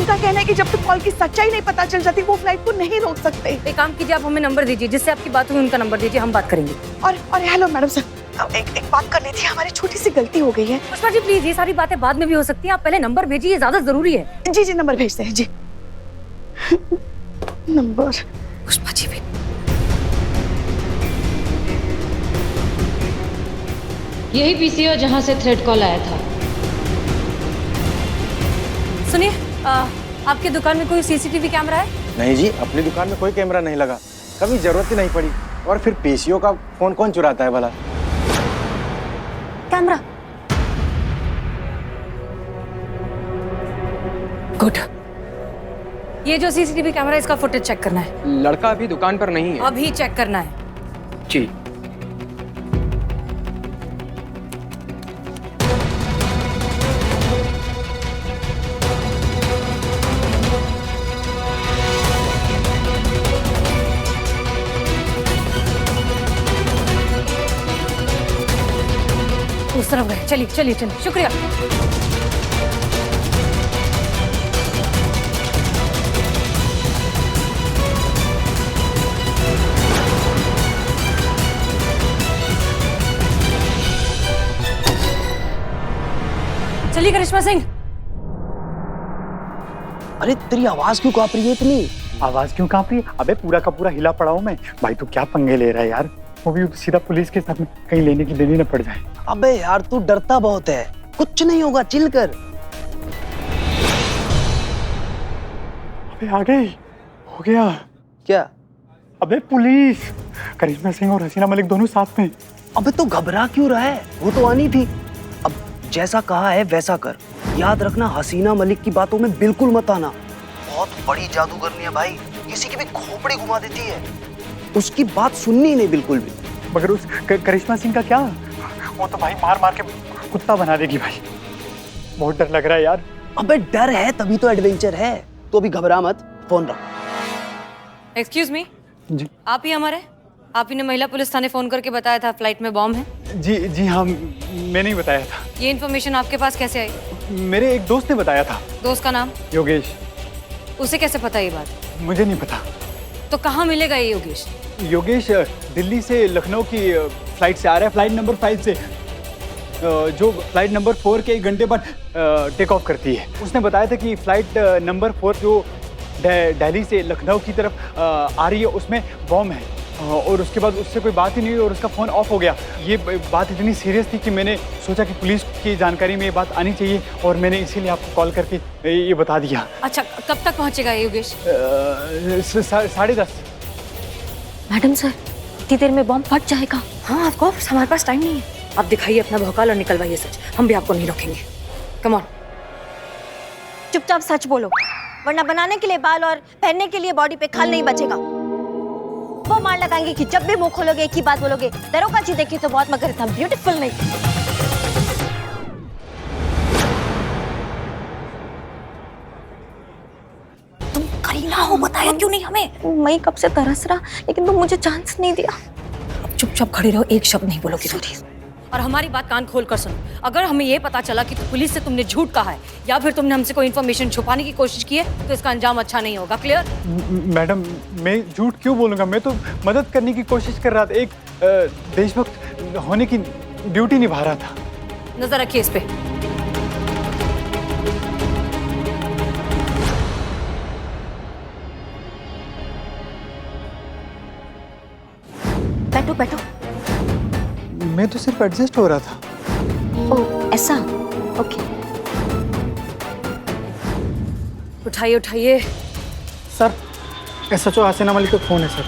उनका कहना है कि जब तक कॉल की सच्चाई नहीं पता चल जाती वो फ्लाइट को नहीं रोक सकते। एक काम कीजिए, आप हमें नंबर दीजिए, जिससे आपकी बात हुई उनका नंबर दीजिए, हम बात करेंगे। और हेलो मैडम सर, एक बात करनी थी, हमारी छोटी सी गलती हो गई है। पुष्पा जी प्लीज, ये सारी बातें बाद में भी हो सकती हैं, आप पहले नंबर भेजिए, ये ज्यादा जरूरी है। जी नंबर भेजते हैं जी। नंबर पुष्पा जी भी। यही पीसीओ जहां से थ्रेड कॉल आया था। सुनिए, आपकी दुकान में कोई सीसीटीवी कैमरा है? नहीं जी, अपनी दुकान में कोई कैमरा नहीं लगा, कभी जरूरत ही नहीं पड़ी। और फिर पीसीओ का फोन कौन चुराता है भला? कैमरा। गुड। ये जो सीसीटीवी कैमरा है, इसका फुटेज चेक करना है। लड़का अभी दुकान पर नहीं है। अभी चेक करना है। जी। उस तरफ गए, चलिए चलिए चलिए, शुक्रिया। चलिए करिश्मा सिंह। अरे तेरी आवाज क्यों कांप रही है इतनी? आवाज क्यों कांप रही है? अबे पूरा का पूरा हिला पड़ा हूं मैं। भाई तू क्या पंगे ले रहा है यार? वो भी सीधा पुलिस के साथ में, कहीं लेने की देनी न पड़ जाए। अबे यार तू डरता बहुत है, कुछ नहीं होगा, चिल कर। अबे आ गई, हो गया। क्या? अबे पुलिस, करिश्मा सिंह और हसीना मलिक दोनों साथ में। अबे तो घबरा क्यों रहा है? वो तो आनी थी। अब जैसा कहा है वैसा कर। याद रखना, हसीना मलिक की बातों में बिल्कुल मत आना। बहुत बड़ी जादूगरनी है भाई, किसी की भी खोपड़ी घुमा देती है। उसकी बात सुननी नहीं बिल्कुल भी। मगर उस करिश्मा सिंह का क्या? वो तो भाई मार मार के कुत्ता बना देगी भाई। बहुत डर लग रहा है यार। अबे डर है तभी तो एडवेंचर है। तो अभी घबरा मत, फोन रख। Excuse me. जी आप ही हमारे? आप ही ने महिला पुलिस थाने फोन करके बताया था फ्लाइट में बॉम्ब है? जी हाँ, मैंने ही बताया था। ये इन्फॉर्मेशन आपके पास कैसे आई? मेरे एक दोस्त ने बताया था। दोस्त का नाम? योगेश। उसे कैसे पता ये बात? मुझे नहीं पता। तो कहाँ मिलेगा ये योगेश? योगेश दिल्ली से लखनऊ की फ्लाइट से आ रहा है, फ्लाइट नंबर 5 से, जो फ्लाइट नंबर 4 के 1 घंटे बाद टेक ऑफ करती है। उसने बताया था कि फ्लाइट नंबर 4 जो दिल्ली से लखनऊ की तरफ आ रही है उसमें बॉम्ब है। और उसके बाद उससे कोई बात ही नहीं हुई और उसका फ़ोन ऑफ हो गया। ये बात इतनी सीरियस थी कि मैंने सोचा कि पुलिस की जानकारी में ये बात आनी चाहिए और मैंने इसीलिए आपको कॉल करके ये बता दिया। अच्छा, कब तक पहुँचेगा ये योगेश? 10:30। मैडम सर, इतनी देर में बॉम्ब फट जाएगा? हाँ ऑफ कोर्स, हमारे पास टाइम नहीं है। आप दिखाइए अपना भौकाल और निकलवाइए सच, हम भी आपको नहीं रोकेंगे। Come on. चुपचाप सच बोलो, वरना बनाने के लिए बाल और पहनने के लिए बॉडी पे खाल नहीं बचेगा। वो मार लगाएंगे कि जब भी मुंह खोलोगे एक ही बात बोलोगे, दरोगा जी देखी तो बहुत मगर इतना ब्यूटीफुल नहीं। तुम करीना हो, बताया क्यों नहीं हमें? मैं कब से तरस रहा, लेकिन तुम मुझे चांस नहीं दिया। अब चुपचाप खड़े रहो, एक शब्द नहीं बोलोगे। सॉरी। और हमारी बात कान खोल कर सुनो, अगर हमें ये पता चला कि पुलिस से तुमने झूठ कहा है या फिर तुमने हमसे कोई इन्फॉर्मेशन छुपाने की कोशिश की है तो इसका अंजाम अच्छा नहीं होगा। क्लियर? मैडम मैं झूठ क्यों बोलूँगा? मैं तो मदद करने की कोशिश कर रहा था, एक देशभक्त होने की ड्यूटी निभा रहा था। नजर रखिए इस पे। बैठो बैठो। मैं तो सिर्फ एडजस्ट हो रहा था। ओह ऐसा, ओके। उठाइए उठाइए। सर, SHO हसीना मलिक का फोन है सर।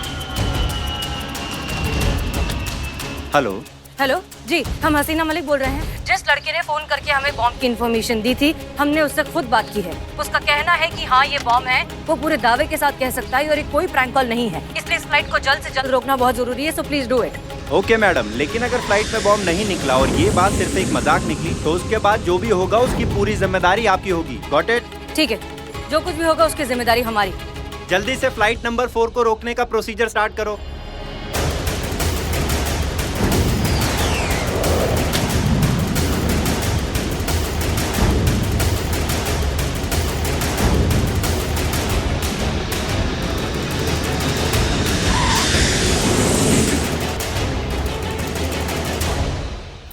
हेलो। हेलो जी, हम हसीना मलिक बोल रहे हैं। जिस लड़के ने फोन करके हमें बॉम्ब की इन्फॉर्मेशन दी थी, हमने उससे खुद बात की है। उसका कहना है कि हाँ ये बॉम्ब है, वो पूरे दावे के साथ कह सकता है और ये कोई प्रैंक कॉल नहीं है। इसलिए इस फ्लाइट को जल्द से जल्द रोकना बहुत जरूरी है, so please do it. Okay madam, लेकिन अगर फ्लाइट में बॉम्ब नहीं निकला और ये बात सिर्फ एक मजाक निकली तो उसके बाद जो भी होगा उसकी पूरी जिम्मेदारी आपकी होगी। Got it? ठीक है, जो कुछ भी होगा उसकी जिम्मेदारी हमारी। जल्दी से फ्लाइट नंबर 4 को रोकने का प्रोसीजर स्टार्ट करो।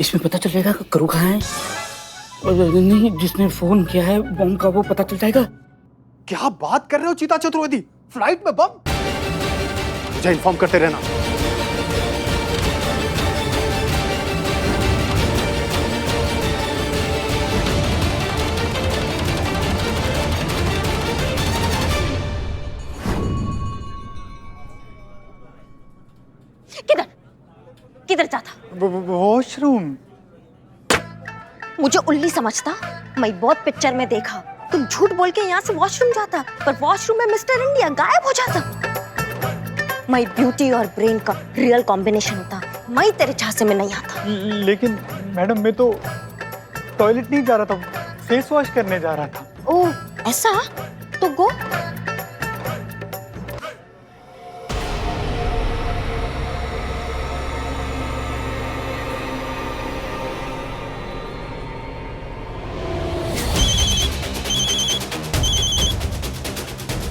इसमें पता चल जाएगा करू कहाँ है। नहीं, जिसने फोन किया है बम का वो पता चल जाएगा। क्या बात कर रहे हो चीता चतुर्वेदी? फ्लाइट में बम? मुझे इन्फॉर्म करते रहना। किधर किधर जाता? वॉशरूम। मुझे उल्ली समझता? मैं बहुत पिक्चर में देखा तुम झूठ बोल के यहाँ से वॉशरूम जाता, पर वॉशरूम में मिस्टर इंडिया गायब हो जाता। मैं ब्यूटी और ब्रेन का रियल कॉम्बिनेशन होता, मैं तेरे झांसे में नहीं आता। लेकिन मैडम मैं तो टॉयलेट नहीं जा रहा था, फेस वॉश करने जा रहा था। ओह ऐसा? तो गो।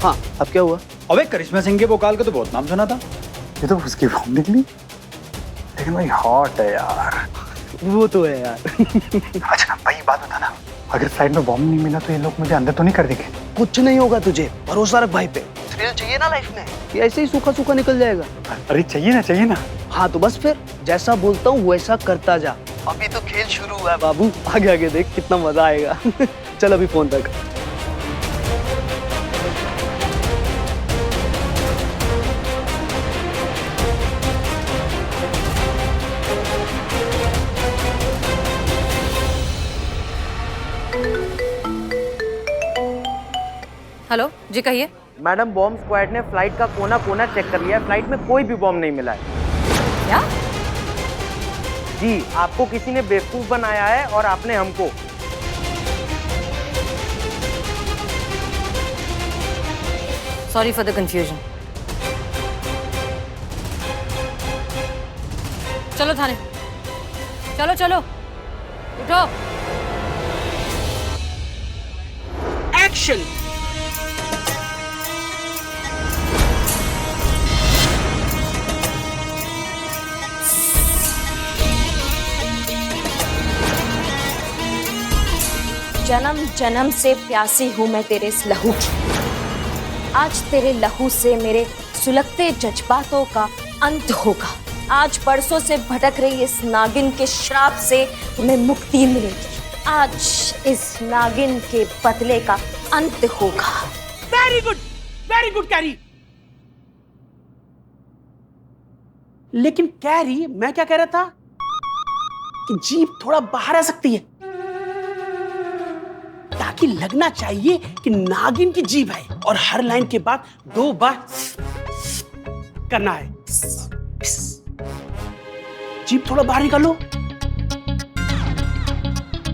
हाँ, अब क्या हुआ? अबे करिश्मा सिंह के वोकाल का तो बहुत नाम सुना था। ये तो उसकी बॉम्ब निकली। लेकिन भाई हॉट है यार। वो तो है यार। अच्छा भाई बात बता ना, अगर फ्लाइट में बॉम्ब नहीं मिला तो ये लोग मुझे अंदर तो नहीं कर देंगे? कुछ नहीं होगा तुझे, भरोसा रख भाई पे। थ्रिल चाहिए ना लाइफ में, ये ऐसे ही सूखा सूखा निकल जाएगा। अरे चाहिए ना। हाँ तो बस फिर जैसा बोलता हूँ वैसा करता जा। अभी तो खेल शुरू हुआ है बाबू, आगे आगे देख कितना मजा आएगा। चल अभी फोन रख। हेलो जी कहिए। मैडम बॉम्ब स्क्वाड ने फ्लाइट का कोना कोना चेक कर लिया है, फ्लाइट में कोई भी बॉम्ब नहीं मिला है। क्या? जी, आपको किसी ने बेवकूफ बनाया है और आपने हमको। Sorry for the confusion. चलो थाने, चलो चलो उठो। एक्शन। जन्म जन्म से प्यासी हूं मैं तेरे इस लहू की। आज तेरे लहू से मेरे सुलगते जज्बातों का अंत होगा। आज बरसों से भटक रही इस नागिन के श्राप से तुम्हें मुक्ति मिलेगी। आज इस नागिन के बदले का अंत होगा। Very good carry. लेकिन कैरी, मैं क्या कह रहा था कि जीभ थोड़ा बाहर आ सकती है, ताकि लगना चाहिए कि नागिन की जीभ है, और हर लाइन के बाद 2 बार करना है। जीभ थोड़ा बाहर निकालो,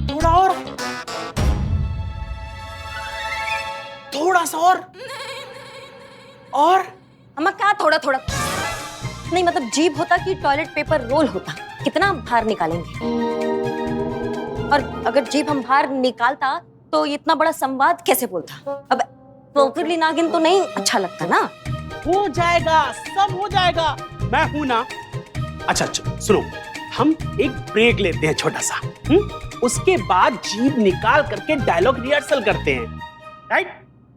थोड़ा और, थोड़ा सा और। अम्मा क्या थोड़ा थोड़ा? नहीं मतलब जीभ होता कि टॉयलेट पेपर रोल होता, कितना बाहर निकालेंगे? और अगर जीभ हम बाहर निकालता तो इतना बड़ा संवाद कैसे बोलता? अब पोकरली नागिन तो नहीं अच्छा लगता ना। हो जाएगा, सब हो जाएगा, मैं हूं ना। अच्छा सुनो, हम एक ब्रेक लेते हैं छोटा सा, उसके बाद जीभ निकाल करके डायलॉग रिहर्सल करते हैं, राइट?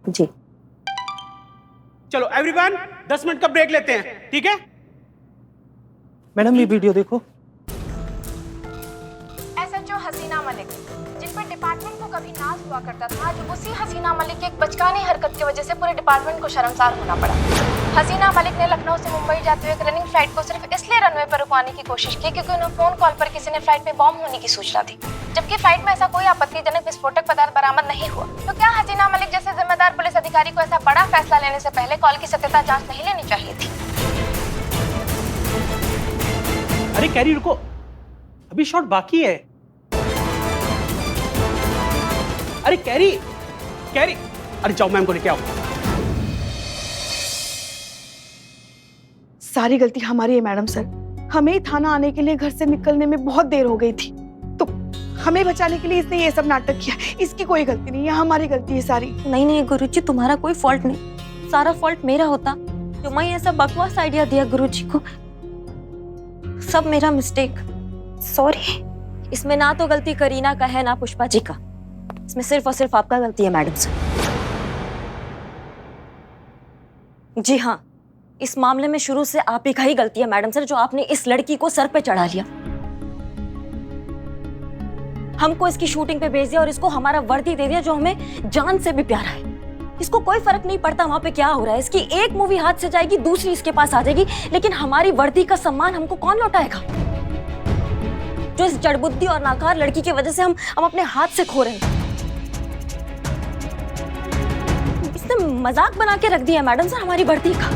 जी चलो एवरीवन 10 मिनट का ब्रेक लेते हैं, ठीक है? मैडम ये वीडियो देखो। एसएचओ हसीना मलिक, जिन पर डिपार्टमेंट को कभी नाज हुआ करता था, आज उसी हसीना मलिक की एक बचकानी हरकत की वजह से पूरे डिपार्टमेंट को शर्मसार होना पड़ा। हसीना मलिक ने लखनऊ से मुंबई जाते हुए एक रनिंग फ्लाइट को सिर्फ इसलिए रनवे पर रुकवाने की कोशिश की क्योंकि उन्हें फोन कॉल पर किसी ने फ्लाइट में बॉम्ब होने की सूचना दी, जबकि फ्लाइट में ऐसा कोई आपत्तिजनक विस्फोटक पदार्थ बरामद नहीं हुआ। तो क्या हसीना मलिक जैसे जिम्मेदार पुलिस अधिकारी को ऐसा बड़ा फैसला लेने से पहले कॉल की सत्यता जांच नहीं लेनी चाहिए थी? अरे कैरी रुको, अभी शॉट बाकी है। अरे कैरी, अरे जाओ मैम को लेके आओ। सारी गलती हमारी है मैडम सर। हमें थाना आने के लिए घर से निकलने में बहुत देर हो गई थी, तो हमें बचाने के लिए इसने ये सब नाटक किया। इसकी कोई गलती नहीं है, हमारी गलती है सारी। नहीं गुरुजी, तुम्हारा कोई फॉल्ट नहीं, सारा फॉल्ट मेरा होता जो मैं ऐसा बकवास आइडिया दिया गुरुजी को। सब मेरा मिस्टेक, सॉरी। इसमें ना तो गलती करीना का है ना पुष्पा जी का, इसमें सिर्फ और सिर्फ आपका गलती है मैडम सर। जी हाँ, इस मामले में शुरू से आप ही का ही गलती है मैडम सर, जो आपने इस लड़की को सर पे चढ़ा लिया, हमको इसकी शूटिंग पे भेज दिया और इसको हमारा वर्दी दे दिया जो हमें जान से भी प्यारा है। इसको कोई फर्क नहीं पड़ता वहां पे क्या हो रहा है, इसकी एक मूवी हाथ से जाएगी दूसरी इसके पास आ जाएगी, लेकिन हमारी वर्दी का सम्मान हमको कौन लौटाएगा, जो इस जड़बुद्धि और नाकार लड़की की वजह से हम अपने हाथ से खो रहे हैं। इसने मजाक बना के रख दिया मैडम सर हमारी वर्दी का।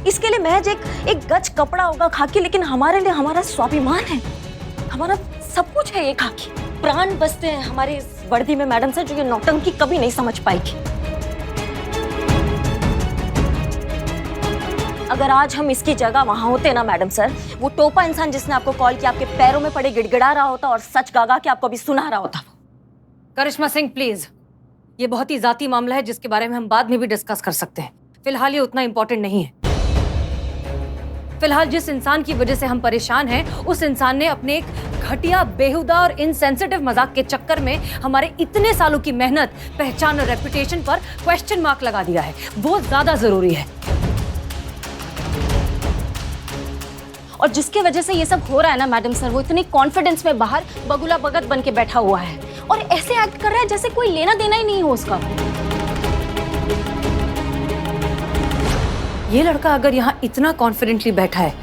इसके लिए महज एक गज कपड़ा होगा खाकी, लेकिन हमारे लिए हमारा स्वाभिमान है, हमारा सब कुछ है ये खाकी। प्राण बसते हैं हमारे इस वर्दी में मैडम सर, जो ये नौटंकी कभी नहीं समझ पाएगी। अगर आज हम इसकी जगह वहां होते ना मैडम सर, वो टोपा इंसान जिसने आपको कॉल किया आपके पैरों में पड़े गिड़गिड़ा रहा होता और सच गागा के आपको अभी सुना रहा होता। करिश्मा सिंह प्लीज, ये बहुत ही जाती मामला है जिसके बारे में हम बाद में भी डिस्कस कर सकते हैं। फिलहाल ये उतना इंपॉर्टेंट नहीं है। फिलहाल जिस इंसान की वजह से हम परेशान हैं, उस इंसान ने अपने एक घटिया, बेहुदा और इनसेंसिटिव मजाक के चक्कर में हमारे इतने सालों की मेहनत, पहचान और रेपुटेशन पर क्वेश्चन मार्क लगा दिया है। वो ज्यादा जरूरी है। और जिसकी वजह से ये सब हो रहा है ना मैडम सर, वो इतनी कॉन्फिडेंस में बाहर बगुला भगत बन के बैठा हुआ है और ऐसे एक्ट कर रहा है जैसे कोई लेना देना ही नहीं हो उसका। ये लड़का अगर यहाँ इतना कॉन्फिडेंटली बैठा है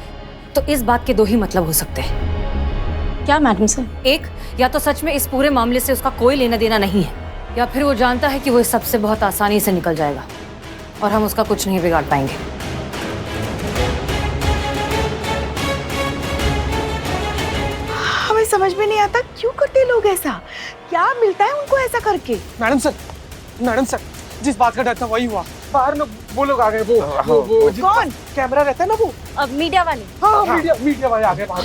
तो इस बात के दो ही मतलब हो सकते हैं। क्या मैडम सर? एक, या तो सच में इस पूरे मामले से उसका कोई लेना देना नहीं है, या फिर वो जानता है कि वो इस सबसे बहुत आसानी से निकल जाएगा और हम उसका कुछ नहीं बिगाड़ पाएंगे। हमें समझ में नहीं आता क्यों करते लोग ऐसा, क्या मिलता है उनको ऐसा करके। मैडम सर, जिस बात का डर था वही हुआ। बाहर में वो लोग आ गए, वो कौन? कैमरा रहता है ना वो। अब मीडिया वाले। हाँ, मीडिया वाले आ गए बाहर।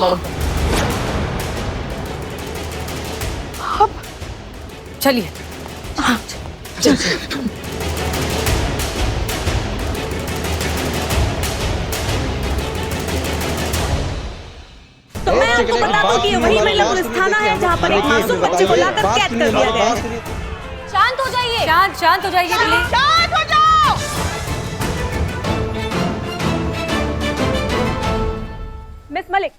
अब चलिए। हाँ, तो मैं आपको बता दूं कि वही महिला पुलिस थाना है जहां पर एक मासूम बच्चे को लाकर कैद कर दिया गया है। शांत हो जाइए। शांत हो जाइए प्लीज। शांत हो जाओ। मिस मलिक,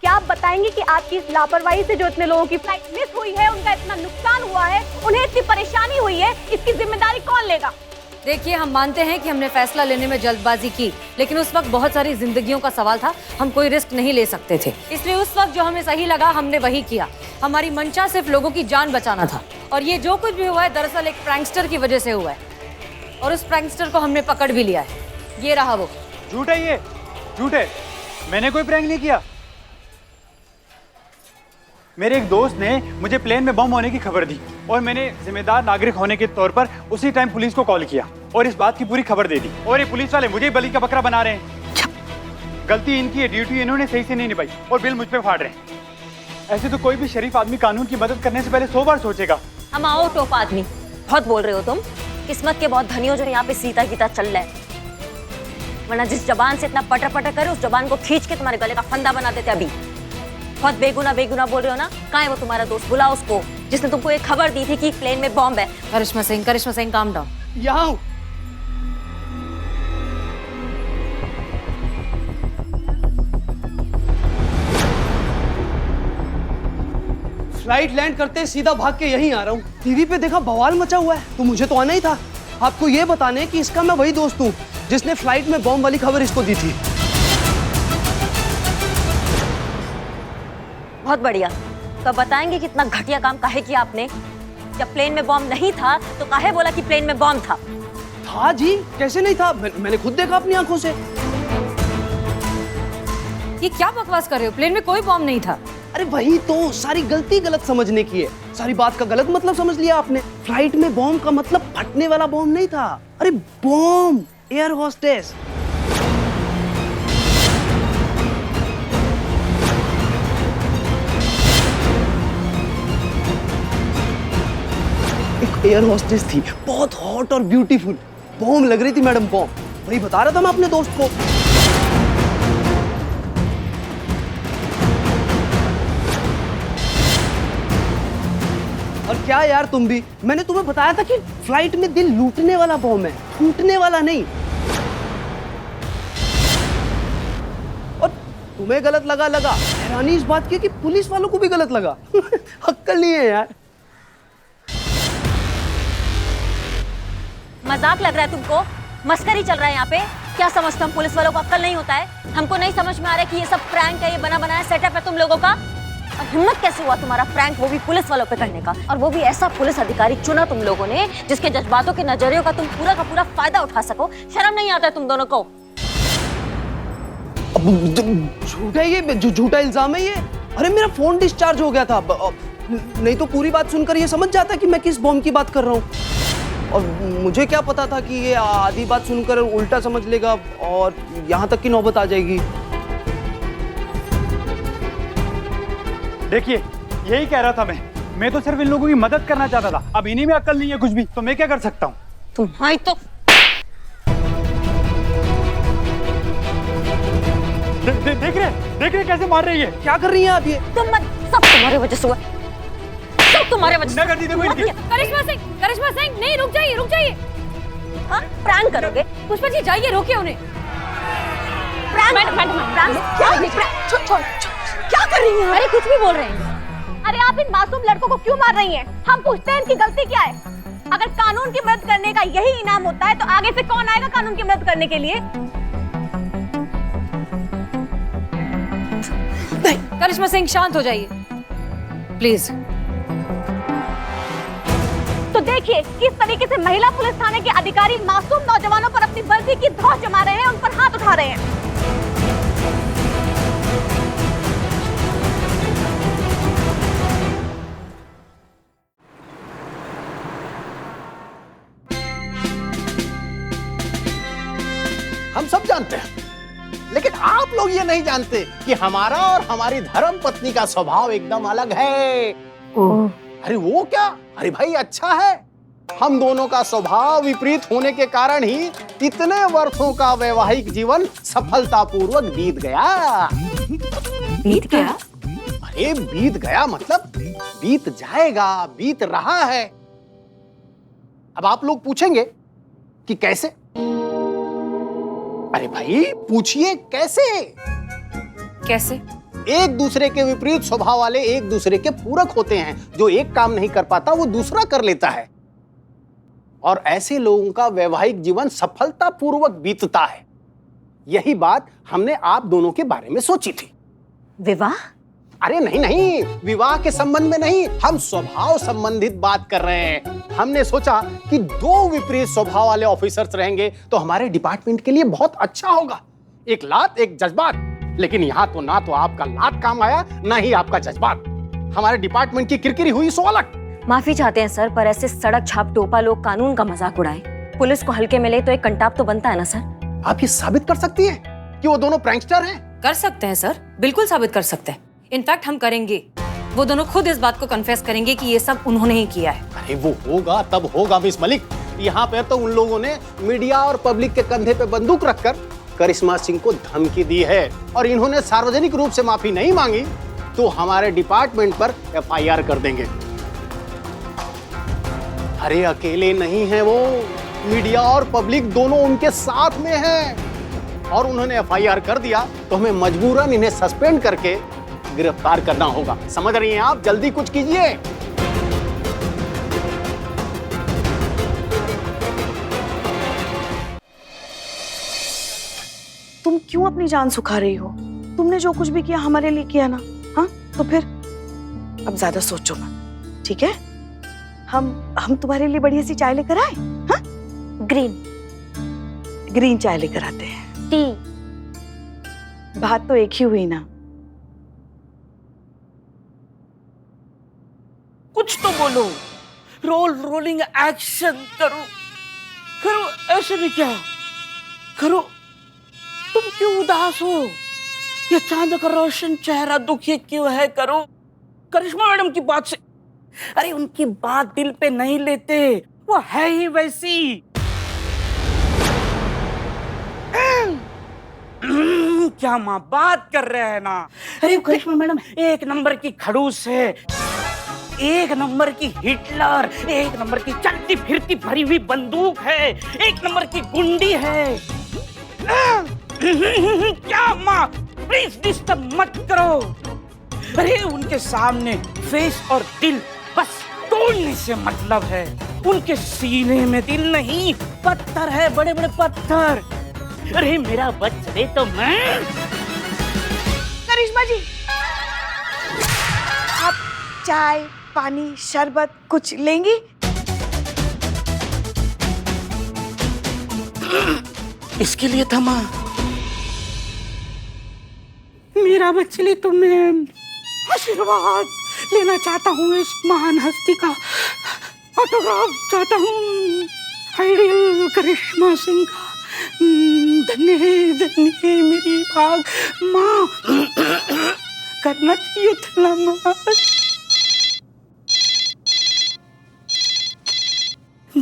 क्या आप बताएंगी कि आपकी इस लापरवाही से जो इतने लोगों की फ्लाइट मिस हुई है, उनका इतना नुकसान हुआ है, उन्हें इतनी परेशानी हुई है, इसकी जिम्मेदारी कौन लेगा? देखिए, हम मानते हैं कि हमने फैसला लेने में जल्दबाजी की, लेकिन उस वक्त बहुत सारी जिंदगियों का सवाल था, हम कोई रिस्क नहीं ले सकते थे। इसलिए उस वक्त जो हमें सही लगा हमने वही किया। हमारी मंशा सिर्फ लोगों की जान बचाना था, और ये जो कुछ भी हुआ है दरअसल एक प्रैंकस्टर की वजह से हुआ है, और उस प्रैंकस्टर को हमने पकड़ भी लिया है। ये रहा वो। झूठ है, ये झूठ है। मैंने कोई प्रैंक नहीं किया। मेरे एक दोस्त ने मुझे प्लेन में बम होने की खबर दी और मैंने जिम्मेदार नागरिक होने के तौर पर उसी टाइम पुलिस को कॉल किया और इस बात की पूरी खबर दे दी, और ये पुलिस वाले मुझे बलि का बकरा बना रहे हैं। गलती इनकी है, ड्यूटी इन्होंने सही से नहीं निभाई और बिल मुझ पे फाड़ रहे हैं। ऐसे तो कोई भी शरीफ आदमी कानून की मदद करने से पहले 100 बार सोचेगा। हम आओ टोप आदमी, बहुत बोल रहे हो तुम। किस्मत के बहुत धनी हो जो यहाँ पे सीता गीता चल रहा है, वरना जिस जबान से इतना पटर पटर करे उस जबान को खींच के तुम्हारे गले का फंदा बना देते। अभी बहुत बेगुना बोल रहे हो ना। कहाँ है वो तुम्हारा दोस्त? बुलाओ उसको जिसने तुमको एक खबर दी थी कि प्लेन में बॉम्ब है। करिश्मा सिंह काम डाउन। यहाँ फ्लाइट लैंड करते सीधा भाग के यहीं आ रहा हूँ। टीवी पे देखा बवाल मचा हुआ है, तो मुझे तो आना ही था आपको ये बताने कि इसका मैं वही दोस्त हूँ जिसने फ्लाइट में बॉम्ब वाली खबर इसको दी थी। बहुत बढ़िया। तो बताएंगे कितना घटिया काम काहे किया आपने? जब प्लेन में बॉम्ब नहीं था तो काहे बोला कि प्लेन में बॉम्ब था? था जी, कैसे नहीं था? मैंने खुद देखा अपनी आंखों से। ये क्या बकवास कर रहे हो? प्लेन में कोई बॉम्ब नहीं था। अरे वही तो, सारी गलती गलत समझने की है। सारी बात का गलत मतलब समझ लिया आपने। फ्लाइट में बॉम्ब का मतलब फटने वाला बॉम्ब नहीं था। अरे बॉम्ब, एयर होस्टेस। एक एयर होस्टेस थी, बहुत हॉट और ब्यूटीफुल। बॉम्ब लग रही थी मैडम, बॉम्ब। वही बता रहा था मैं अपने दोस्त को। क्या यार तुम भी, मैंने तुम्हें बताया था कि फ्लाइट में दिल लूटने वाला बॉम्ब है, टूटने वाला नहीं। और तुम्हें गलत लगा। हैरानी इस बात की कि पुलिस वालों को भी गलत लगा। अक्ल नहीं है यार। मजाक लग रहा है तुमको? मस्करी चल रहा है यहाँ पे? क्या समझते हम पुलिस वालों को अक्ल नहीं होता है? हमको नहीं समझ में आ रहा है कि ये सब प्रैंक है, ये बना बनाया सेटअप है तुम लोगों का। और हिम्मत कैसे हुआ तुम्हारा प्रैंक वो भी पुलिस वालों पे करने का, और वो भी ऐसा पुलिस अधिकारी चुना तुम लोगों ने जिसके जज्बातों के नजरियों का तुम पूरा का पूरा फायदा उठा सको। शर्म नहीं आता है तुम दोनों को? झूठा ये, झूठा इल्जाम है ये। अरे मेरा फोन डिस्चार्ज हो गया था, नहीं तो पूरी बात सुनकर ये समझ जाता कि मैं किस बॉम्ब की बात कर रहा हूँ। और मुझे क्या पता था कि ये आधी बात सुनकर उल्टा समझ लेगा और यहाँ तक की नौबत आ जाएगी। देखिए, यही कह रहा था मैं तो सिर्फ इन लोगों की मदद करना चाहता था। अब इन्हीं में अक्ल नहीं है कुछ भी, तो मैं क्या कर सकता हूँ? तुम्हारी तो देख रहे कैसे मार रही है? क्या कर रही हैं आप ये? तुम मत, सब तुम्हारे वजह से हुआ, सब तुम्हारे वजह से। कर दी देखो इनकी। करिश्मा सिंह नहीं, रुक जाइए। हाँ, प्रैंक करोगे? पुष्पा जी जाइए, रोकिए उन्हें। क्या कर रही हैं? अरे कुछ भी बोल रहे हैं। अरे आप इन मासूम लड़कों को क्यों मार रही हैं? हम पूछते हैं इनकी गलती क्या है? अगर कानून की मदद करने का यही इनाम होता है तो आगे से कौन आएगा कानून की मदद करने के लिए? करिश्मा सिंह शांत हो जाइए प्लीज। तो देखिए किस तरीके से महिला पुलिस थाने के अधिकारी मासूम नौजवानों पर अपनी वर्दी की धौंस जमा रहे हैं, उन पर हाथ उठा रहे हैं। हम सब जानते हैं, लेकिन आप लोग ये नहीं जानते कि हमारा और हमारी धर्म पत्नी का स्वभाव एकदम अलग है। अरे वो क्या? अरे भाई अच्छा है, हम दोनों का स्वभाव विपरीत होने के कारण ही इतने वर्षों का वैवाहिक जीवन सफलतापूर्वक बीत गया। बीत गया? अरे बीत गया मतलब बीत जाएगा, बीत रहा है। अब आप लोग पूछेंगे कि कैसे? अरे भाई पूछिए कैसे? कैसे? एक दूसरे के विपरीत स्वभाव वाले एक दूसरे के पूरक होते हैं। जो एक काम नहीं कर पाता वो दूसरा कर लेता है, और ऐसे लोगों का वैवाहिक जीवन सफलतापूर्वक बीतता है। यही बात हमने आप दोनों के बारे में सोची थी। विवाह? अरे नहीं, विवाह के संबंध में नहीं, हम स्वभाव संबंधित बात कर रहे हैं। हमने सोचा कि दो विपरीत स्वभाव वाले ऑफिसर्स रहेंगे तो हमारे डिपार्टमेंट के लिए बहुत अच्छा होगा। एक लात एक जज्बात। लेकिन यहाँ तो ना तो आपका लात काम आया, ना ही आपका जज्बात। हमारे डिपार्टमेंट की किरकिरी हुई सो अलग। माफी चाहते हैं सर, पर ऐसे सड़क छाप टोपा लोग कानून का मजाक उड़ाए, पुलिस को हल्के में ले तो एक कंटाप तो बनता है ना सर। आप ये साबित कर सकती हैं कि वो दोनों प्रैंकस्टर हैं? कर सकते हैं सर, बिल्कुल साबित कर सकते हैं। इनफैक्ट हम करेंगे। वो दोनों खुद इस बात को कन्फेस करेंगे कि ये सब उन्होंने ही किया है। अरे वो होगा तब होगा मिस मलिक। यहाँ पर तो उन लोगों ने मीडिया और पब्लिक के कंधे पे बंदूक रखकर करिश्मा सिंह को धमकी दी है, और इन्होंने सार्वजनिक रूप से माफी नहीं मांगी तो हमारे डिपार्टमेंट पर FIR कर देंगे। अरे अकेले नहीं है वो, मीडिया और पब्लिक दोनों उनके साथ में है, और उन्होंने FIR कर दिया तो हमें मजबूरन इन्हें सस्पेंड करके गिरफ्तार करना होगा। समझ रही हैं आप? जल्दी कुछ कीजिए। तुम क्यों अपनी जान सुखा रही हो? तुमने जो कुछ भी किया हमारे लिए किया ना। हाँ तो फिर अब ज्यादा सोचो मत, ठीक है? हम तुम्हारे लिए बढ़िया सी चाय लेकर आए। हाँ ग्रीन चाय लेकर आते हैं। टी। बात तो एक ही हुई ना। कुछ तो बोलो, रोलिंग एक्शन करो, ऐसे भी क्या करो? तुम क्यों उदास हो? ये चांद का रोशन चेहरा दुखी क्यों है? करो करिश्मा मैडम की बात से, अरे उनकी बात दिल पे नहीं लेते, वो है ही वैसी। क्या माँ बात कर रहे हैं ना? अरे करिश्मा मैडम एक नंबर की खड़ूस है, एक नंबर की हिटलर, एक नंबर की चलती फिरती भरी हुई बंदूक है, एक नंबर की गुंडी है। क्या माँ, प्लीज डिस्टर्ब मत करो। अरे उनके सामने फेस और दिल बस तोड़ने से मतलब है। उनके सीने में दिल नहीं, पत्थर है, बड़े बड़े पत्थर। अरे मेरा बच चले तो मैं। करिश्मा जी, आप चाय, पानी, शरबत कुछ लेंगी? इसके लिए था माँ। मेरा बच्चे तो मैं आशीर्वाद लेना चाहता हूँ, इस महान हस्ती का ऑटोग्राफ चाहता हूँ, आइडियल करिश्मा सिंह का। धन्य है मेरी भाग माँ। करना चाहिए था माँ।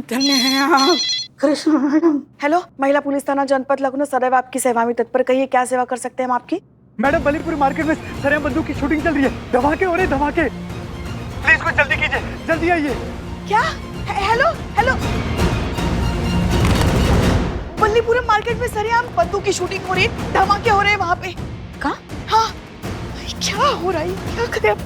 धन्य है आप करिश्मा मैडम। हेलो, महिला पुलिस थाना जनपद लखनऊ सदैव आपकी सेवा में तत्पर। कहिए क्या सेवा कर सकते हैं हम आपकी? मैडम, बलीपुर मार्केट में सरेआम बंदूक की शूटिंग चल रही है। धमाके हो रहे, धमाके। प्लीज कुछ जल्दी कीजिए, जल्दी आइए। क्या? हेलो हेलो, बल्लीपुरम मार्केट में सरेआम बंदूक की शूटिंग हो रही है, धमाके हो रहे हैं वहाँ पे। कहाँ? हाँ, क्या हो रहा है, क्या करें अब?